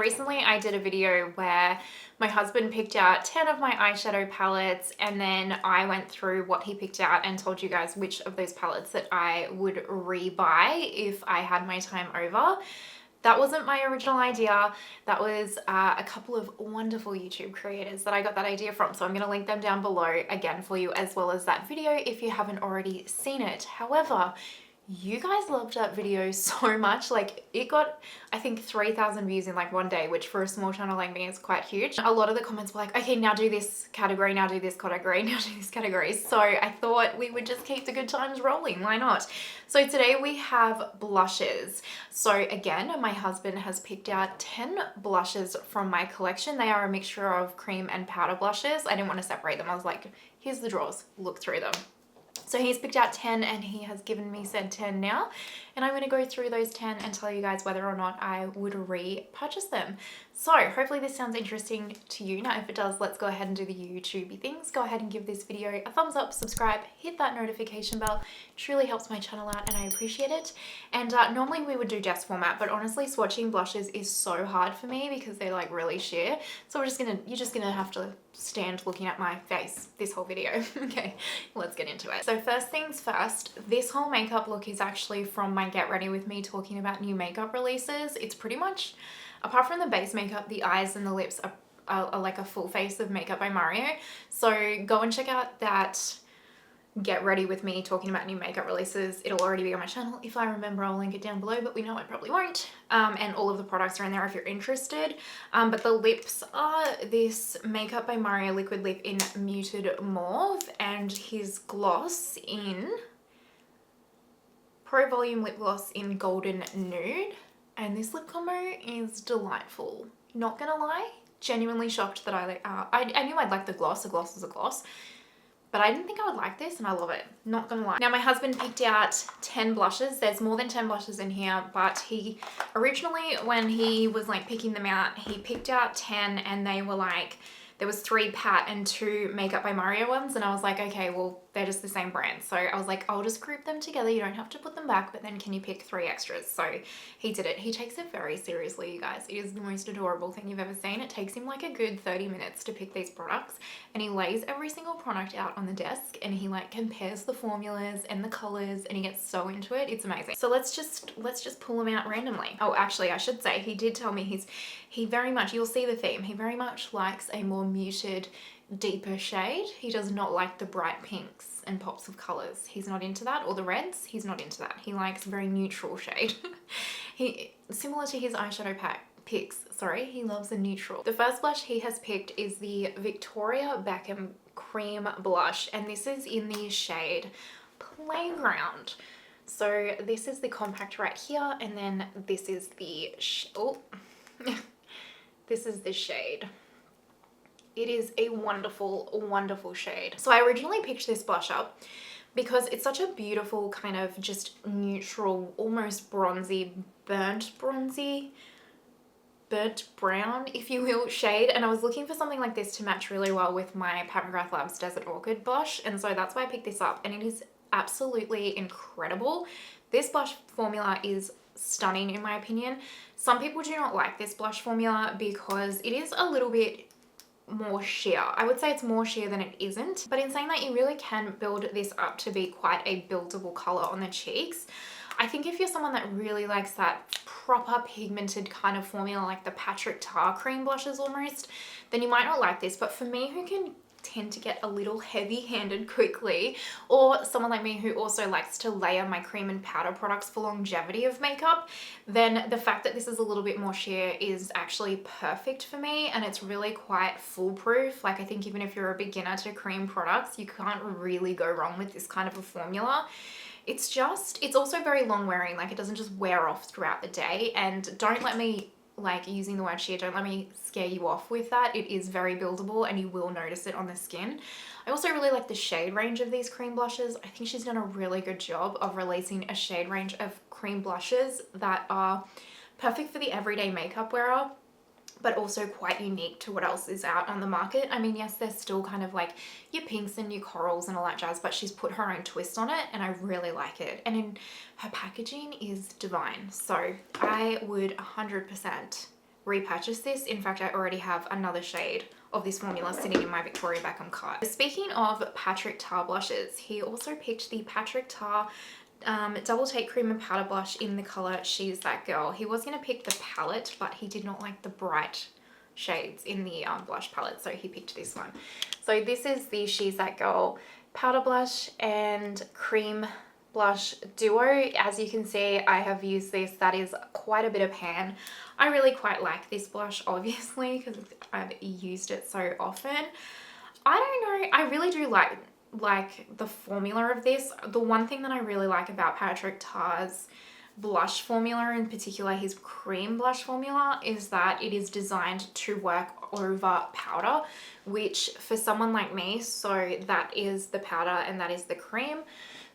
Recently I did a video where my husband picked out 10 of my eyeshadow palettes, and then I went through what he picked out and told you guys which of those palettes that I would re-buy if I had my time over. That wasn't my original idea. That was a couple of wonderful YouTube creators that I got that idea from. So I'm going to link them down below again for you, as well as that video if you haven't already seen it. However, you guys loved that video so much. Like, it got, I think, 3,000 views in like one day, which for a small channel like me is quite huge. A lot of the comments were like, okay, now do this category, now do this category, now do this category. So I thought we would just keep the good times rolling. Why not? So today we have blushes. So again, my husband has picked out 10 blushes from my collection. They are a mixture of cream and powder blushes. I didn't want to separate them. I was like, here's the drawers, look through them. So he's picked out 10 and he has given me said 10 now, and I'm going to go through those 10 and tell you guys whether or not I would repurchase them. So hopefully this sounds interesting to you. Now if it does, let's go ahead and do the YouTubey things. Go ahead and give this video a thumbs up, subscribe, hit that notification bell. It truly helps my channel out and I appreciate it. And normally we would do just format, but honestly swatching blushes is so hard for me because they like really sheer. So you're just gonna have to stand looking at my face this whole video. Okay, let's get into it. So first things first, this whole makeup look is actually from my Get Ready With Me talking about new makeup releases. It's pretty much, apart from the base makeup, the eyes and the lips are like a full face of makeup by Mario. So go and check out that Get Ready With Me talking about new makeup releases. It'll already be on my channel. If I remember, I'll link it down below, but we know I probably won't. And all of the products are in there if you're interested. But the lips are this Makeup by Mario liquid lip in Muted Mauve and his gloss in Pro Volume Lip Gloss in Golden Nude. And this lip combo is delightful. Not gonna lie, genuinely shocked that I knew I'd like the gloss. A gloss is a gloss. But I didn't think I would like this and I love it. Not gonna lie. Now my husband picked out 10 blushes. There's more than 10 blushes in here, but he originally, when he was like picking them out, he picked out 10 and they were like, there was 3 Pat and 2 Makeup by Mario ones, and I was like, okay, well, they're just the same brand. So I was like, I'll just group them together. You don't have to put them back, but then can you pick 3 extras? So he did it. He takes it very seriously, you guys. It is the most adorable thing you've ever seen. It takes him like a good 30 minutes to pick these products, and he lays every single product out on the desk and he like compares the formulas and the colors and he gets so into it. It's amazing. So let's just pull them out randomly. Oh, actually, I should say he did tell me he very much, you'll see the theme, he very much likes a more muted, deeper shade. He does not like the bright pinks and pops of colors. He's not into that, or the reds. He's not into that. He likes a very neutral shade. Similar to his eyeshadow picks, sorry, he loves a neutral. The first blush he has picked is the Victoria Beckham Cream Blush, and this is in the shade Playground. So this is the compact right here, and then this is the this is the shade. It is a wonderful, wonderful shade. So I originally picked this blush up because it's such a beautiful kind of just neutral, almost bronzy, burnt brown, if you will, shade. And I was looking for something like this to match really well with my Pat McGrath Labs Desert Orchid blush. And so that's why I picked this up, and it is absolutely incredible. This blush formula is stunning in my opinion. Some people do not like this blush formula because it is a little bit more sheer. I would say it's more sheer than it isn't, but in saying that, you really can build this up to be quite a buildable color on the cheeks. I think if you're someone that really likes that proper pigmented kind of formula, like the Patrick Tar cream blushes almost, then you might not like this. But for me, who can tend to get a little heavy-handed quickly, or someone like me who also likes to layer my cream and powder products for longevity of makeup, then the fact that this is a little bit more sheer is actually perfect for me, and it's really quite foolproof. Like, I think even if you're a beginner to cream products, you can't really go wrong with this kind of a formula. It's also very long wearing. Like, it doesn't just wear off throughout the day. And don't let me, like, using the word sheer, don't let me scare you off with that. It is very buildable and you will notice it on the skin. I also really like the shade range of these cream blushes. I think she's done a really good job of releasing a shade range of cream blushes that are perfect for the everyday makeup wearer, but also quite unique to what else is out on the market. I mean, yes, there's still kind of like your pinks and your corals and all that jazz, but she's put her own twist on it and I really like it. And her packaging is divine. So I would 100% repurchase this. In fact, I already have another shade of this formula sitting in my Victoria Beckham cart. Speaking of Patrick Tar blushes, he also picked the Patrick Tar Double Take Cream and Powder Blush in the color She's That Girl. He was going to pick the palette, but he did not like the bright shades in the blush palette, so he picked this one. So this is the She's That Girl powder blush and cream blush duo. As you can see, I have used this. That is quite a bit of pan. I really quite like this blush, obviously, because I've used it so often. I don't know, I really do like the formula of this. The one thing that I really like about Patrick Tar's blush formula, in particular his cream blush formula, is that it is designed to work over powder, which for someone like me, so that is the powder and that is the cream.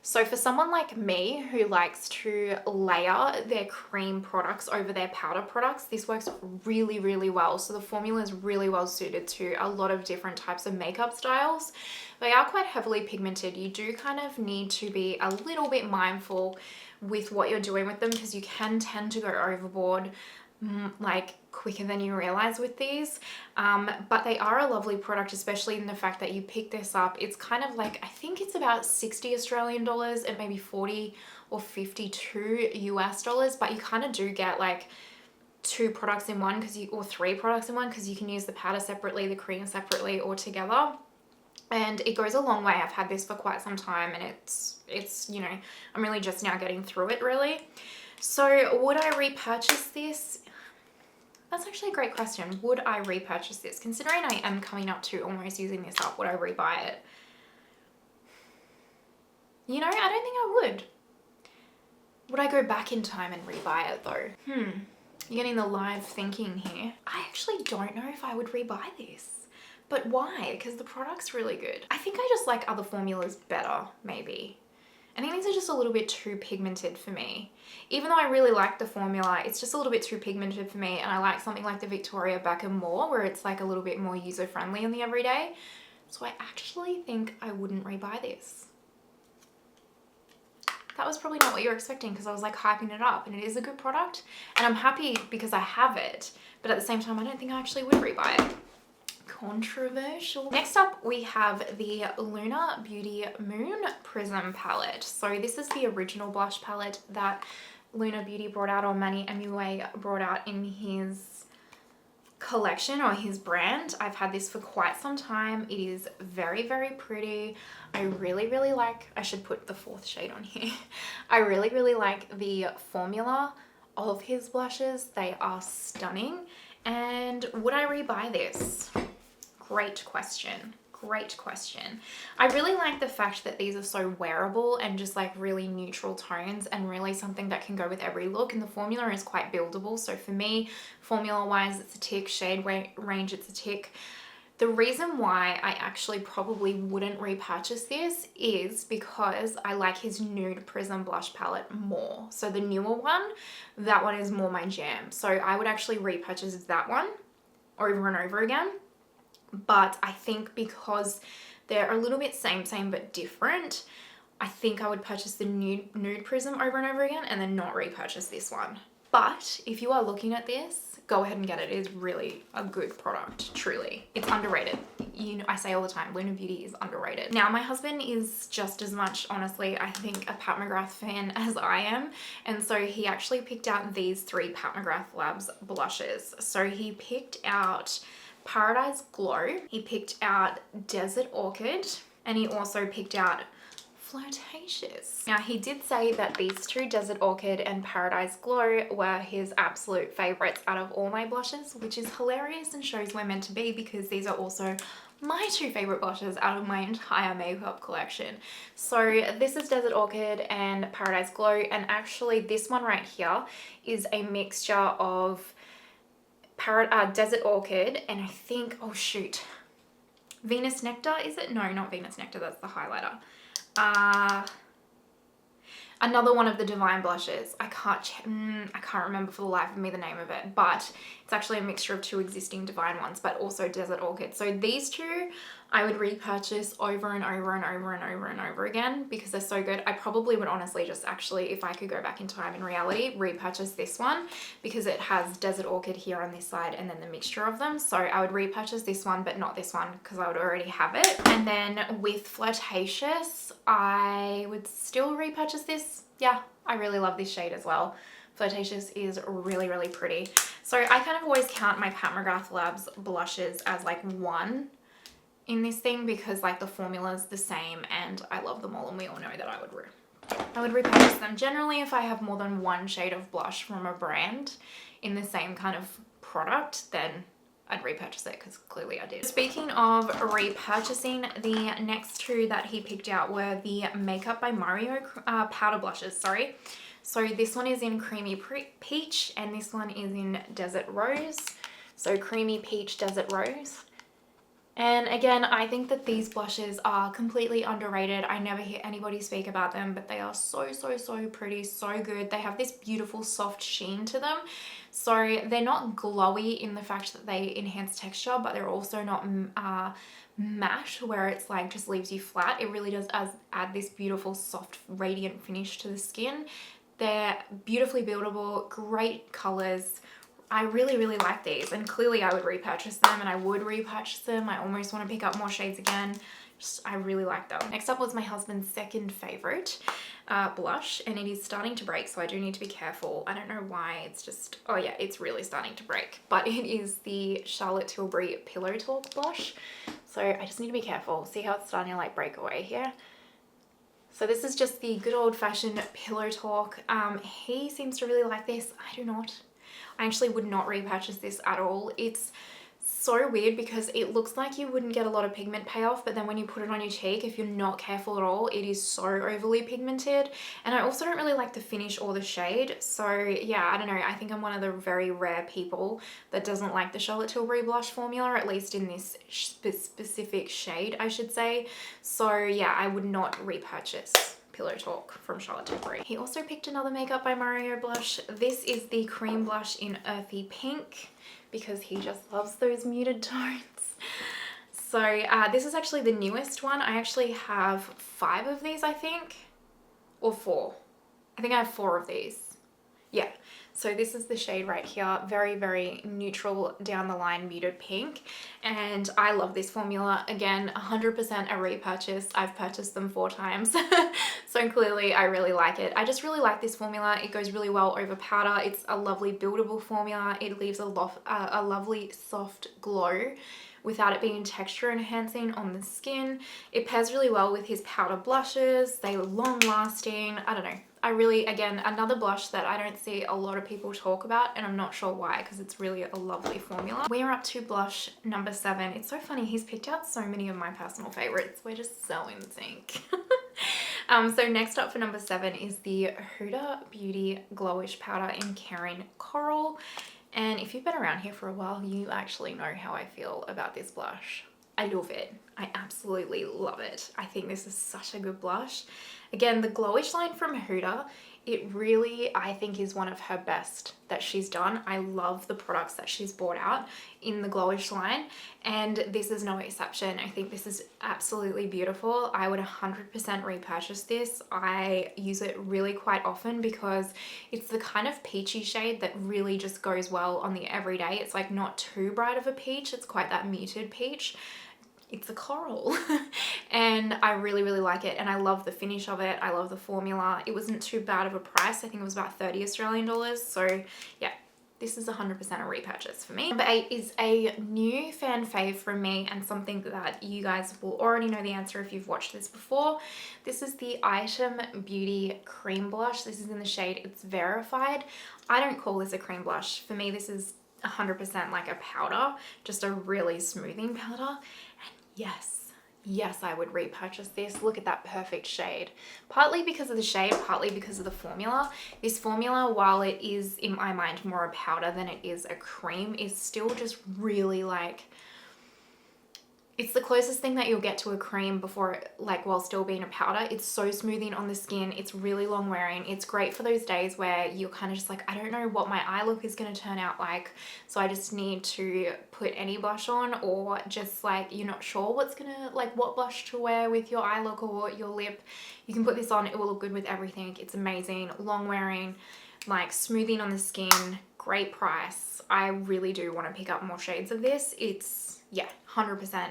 So for someone like me who likes to layer their cream products over their powder products, this works really, really well. So the formula is really well suited to a lot of different types of makeup styles. They are quite heavily pigmented. You do kind of need to be a little bit mindful with what you're doing with them, because you can tend to go overboard like quicker than you realize with these, but they are a lovely product, especially in the fact that you pick this up. It's kind of like, I think it's about 60 Australian dollars and maybe 40 or 52 US dollars, but you kind of do get like two products in one, or three products in one, because you can use the powder separately, the cream separately, or together. And it goes a long way. I've had this for quite some time, and it's you know, I'm really just now getting through it really. So would I repurchase this? That's actually a great question. Would I repurchase this? Considering I am coming up to almost using this up, would I rebuy it? You know, I don't think I would. Would I go back in time and rebuy it though? You're getting the live thinking here. I actually don't know if I would rebuy this. But why? Because the product's really good. I think I just like other formulas better, maybe. I think these are just a little bit too pigmented for me. Even though I really like the formula, it's just a little bit too pigmented for me, and I like something like the Victoria Beckham more, where it's like a little bit more user-friendly in the everyday. So I actually think I wouldn't rebuy this. That was probably not what you were expecting, because I was like hyping it up, and it is a good product, and I'm happy because I have it, but at the same time, I don't think I actually would rebuy it. Controversial. Next up, we have the Lunar Beauty Moon Prism palette. So this is the original blush palette that Lunar Beauty brought out, or Manny MUA brought out in his collection, or his brand. I've had this for quite some time. It is very, very pretty. I really, really like, I should put the fourth shade on here. I really, really like the formula of his blushes. They are stunning. And would I rebuy this? Great question. Great question. I really like the fact that these are so wearable and just like really neutral tones, and really something that can go with every look, and the formula is quite buildable. So for me, formula wise, it's a tick. Shade range, it's a tick. The reason why I actually probably wouldn't repurchase this is because I like his Nude Prism blush palette more. So the newer one, that one is more my jam. So I would actually repurchase that one over and over again. But I think because they're a little bit same but different, I think I would purchase the Nude Prism over and over again and then not repurchase this one. But if you are looking at this, go ahead and get it. It is really a good product, truly. It's underrated. You know, I say all the time, Lunar Beauty is underrated. Now, my husband is just as much, honestly, I think, a Pat McGrath fan as I am. And so he actually picked out these three Pat McGrath Labs blushes. So he picked out Paradise Glow, he picked out Desert Orchid, and he also picked out Flirtatious. Now, he did say that these two, Desert Orchid and Paradise Glow, were his absolute favorites out of all my blushes, which is hilarious and shows we're meant to be, because these are also my two favorite blushes out of my entire makeup collection. So this is Desert Orchid and Paradise Glow, and actually this one right here is a mixture of Desert Orchid and I think, oh shoot, Venus Nectar, is it? No, not Venus Nectar, that's the highlighter. Another one of the Divine blushes. I can't remember for the life of me the name of it, but it's actually a mixture of two existing Divine ones, but also Desert Orchid. So these two I would repurchase over and over and over and over and over again because they're so good. I probably would honestly just actually, if I could go back in time in reality, repurchase this one because it has Desert Orchid here on this side and then the mixture of them. So I would repurchase this one, but not this one because I would already have it. And then with Flirtatious, I would still repurchase this. Yeah, I really love this shade as well. Flirtatious is really, really pretty. So I kind of always count my Pat McGrath Labs blushes as like one in this thing because like the formula is the same and I love them all, and we all know that I would repurchase them. Generally, if I have more than one shade of blush from a brand in the same kind of product, then I'd repurchase it because clearly I did. Speaking of repurchasing, the next two that he picked out were the Makeup by Mario powder blushes, sorry. So this one is in Creamy Peach and this one is in Desert Rose. So Creamy Peach, Desert Rose. And again, I think that these blushes are completely underrated. I never hear anybody speak about them, but they are so, so, so pretty, so good. They have this beautiful soft sheen to them. So they're not glowy in the fact that they enhance texture, but they're also not matte where it's like just leaves you flat. It really does add this beautiful, soft, radiant finish to the skin. They're beautifully buildable, great colors. I really, really like these, and clearly I would repurchase them, and I would repurchase them. I almost want to pick up more shades again. I really like them. Next up was my husband's second favorite blush, and it is starting to break, so I do need to be careful. I don't know why, it's just, oh yeah, it's really starting to break. But it is the Charlotte Tilbury Pillowtalk blush. So I just need to be careful. See how it's starting to like break away here? So this is just the good old fashioned Pillowtalk. He seems to really like this. I do not. I actually would not repurchase this at all. It's so weird because it looks like you wouldn't get a lot of pigment payoff, but then when you put it on your cheek, if you're not careful at all, it is so overly pigmented. And I also don't really like the finish or the shade. So yeah, I don't know. I think I'm one of the very rare people that doesn't like the Charlotte Tilbury blush formula, or at least in this specific shade, I should say. So yeah, I would not repurchase Pillowtalk from Charlotte Tilbury. He also picked another Makeup by Mario blush. This is the cream blush in Earthy Pink because he just loves those muted tones. So this is actually the newest one. I actually have 5 of these, I think, or 4. I think I have 4 of these. Yeah. So this is the shade right here, very, very neutral down the line muted pink. And I love this formula. Again, 100% a repurchase. I've purchased them 4 times. So clearly I really like it. I just really like this formula. It goes really well over powder. It's a lovely buildable formula. It leaves a lovely soft glow without it being texture enhancing on the skin. It pairs really well with his powder blushes. They are long lasting. I don't know. I really, again, another blush that I don't see a lot of people talk about, and I'm not sure why because it's really a lovely formula. We're up to blush number 7. It's so funny, he's picked out so many of my personal favorites. We're just so in sync. So next up for number 7 is the Huda Beauty Glowish powder in Caring Coral. And if you've been around here for a while, you actually know how I feel about this blush. I love it. I absolutely love it. I think this is such a good blush. Again, the Glowish line from Huda, it really, I think, is one of her best that she's done. I love the products that she's brought out in the Glowish line, and this is no exception. I think this is absolutely beautiful. I would 100% repurchase this. I use it really quite often because it's the kind of peachy shade that really just goes well on the everyday. It's like not too bright of a peach. It's quite that muted peach. It's a coral and I really, really like it, and I love the finish of it. I love the formula. It wasn't too bad of a price. I think it was about 30 Australian dollars. So yeah, this is 100% a repurchase for me. Number 8 is a new fan fave from me, and something that you guys will already know the answer if you've watched this before. This is the Item Beauty Cream Blush. This is in the shade It's Verified. I don't call this a cream blush. For me, this is 100% like a powder, just a really smoothing powder. Yes, yes, I would repurchase this. Look at that perfect shade. Partly because of the shade, partly because of the formula. This formula, while it is, in my mind, more a powder than it is a cream, is still just really like, It's the closest thing that you'll get to a cream before, like, while still being a powder. It's so smoothing on the skin. It's really long wearing. It's great for those days where you're kind of just like, I don't know what my eye look is going to turn out like, so I just need to put any blush on, or just like you're not sure what's gonna, like, what blush to wear with your eye look or your lip. You can put this on. It will look good with everything. It's amazing. Long wearing, like, smoothing on the skin. Great price. I really do want to pick up more shades of this. It's, yeah, 100%,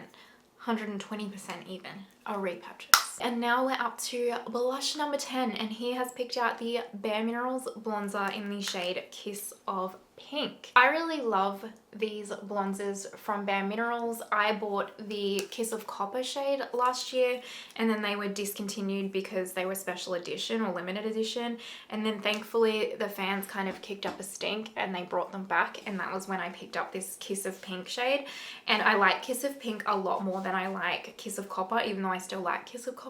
120% even a repurchase. And now we're up to blush number 10, and he has picked out the BareMinerals Blonzer in the shade Kiss of Pink. I really love these bronzers from BareMinerals. I bought the Kiss of Copper shade last year, and then they were discontinued because they were special edition or limited edition, and then thankfully the fans kind of kicked up a stink and they brought them back, and that was when I picked up this Kiss of Pink shade. And I like Kiss of Pink a lot more than I like Kiss of Copper, even though I still like Kiss of Copper.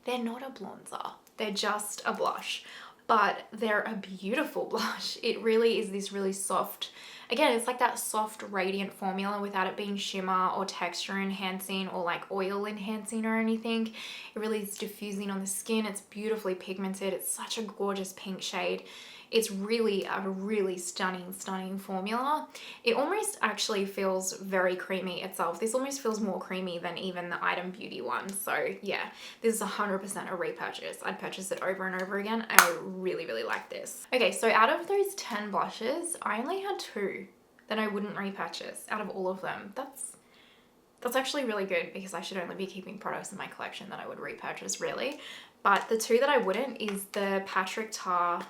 They're not a bronzer, they're just a blush, but they're a beautiful blush. It really is this really soft, again, it's like that soft radiant formula without it being shimmer or texture enhancing or like oil enhancing or anything. It really is diffusing on the skin. It's beautifully pigmented. It's such a gorgeous pink shade. It's really a really stunning formula. It almost actually feels very creamy itself. This almost feels more creamy than even the Item Beauty one. So yeah, this is 100% a repurchase. I'd purchase it over and over again. I really like this. Okay, so out of those 10 blushes, I only had 2 that I wouldn't repurchase out of all of them. That's actually really good, because I should only be keeping products in my collection that I would repurchase, really. But the 2 that I wouldn't is the Patrick Tar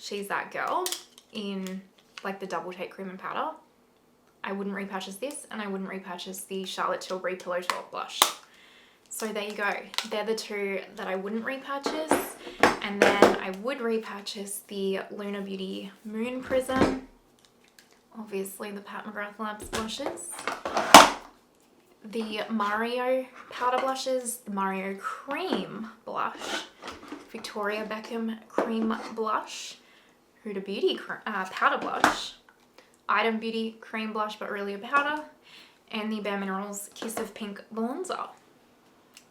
She's That Girl in like the double take cream and powder. I wouldn't repurchase this, and I wouldn't repurchase the Charlotte Tilbury Pillowtalk blush. So there you go. They're the 2 that I wouldn't repurchase. And then I would repurchase the Lunar Beauty Moon Prism. Obviously the Pat McGrath Labs blushes. The Mario powder blushes, the Mario Cream blush, Victoria Beckham Cream Blush, Huda Beauty powder blush, Item Beauty cream blush but really a powder, and the BareMinerals Kiss of Pink Blonzer.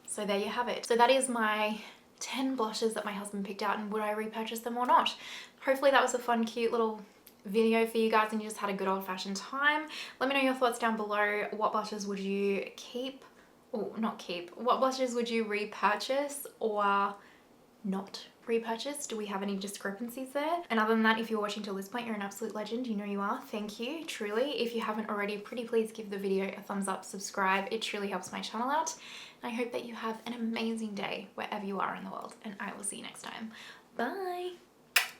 So there you have it. So that is my 10 blushes that my husband picked out, and would I repurchase them or not? Hopefully that was a fun, cute little video for you guys and you just had a good old-fashioned time. Let me know your thoughts down below. What blushes would you keep, or not keep, what blushes would you repurchase or not repurchase? Do we have any discrepancies there? And other than that, if you're watching till this point, you're an absolute legend. You know you are. Thank you, truly. If you haven't already, pretty please give the video a thumbs up, subscribe. It truly helps my channel out. And I hope that you have an amazing day wherever you are in the world, and I will see you next time. Bye.